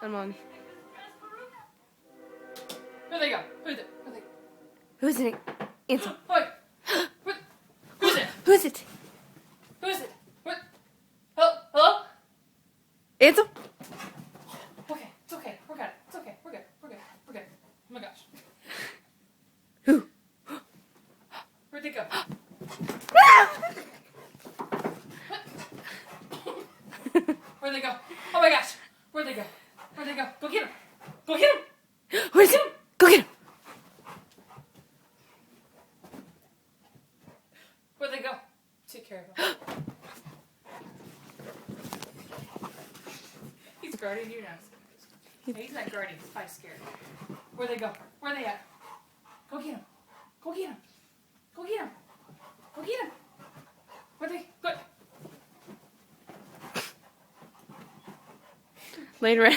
I'm on. Where'd they go? Who's it? Who's it? Answer. Wait. Who's it? Who's it? Who's it? What? Hello? Answer. Okay, it's okay. We're good. It's okay. We're good. We're good. We're good. Oh my gosh. Who? Where'd they go? Where'd they go? Oh my gosh. Where'd they go? Where'd they go? Go get him. Go get him. Where's it? Go get him. Where'd they go? Take care of him. He's guarding you now. Yeah, he's not guarding. He's probably scared. Where'd they go? Where are they at? Go get him. Go get him. Go get him. Go get him. Where'd they go? Later.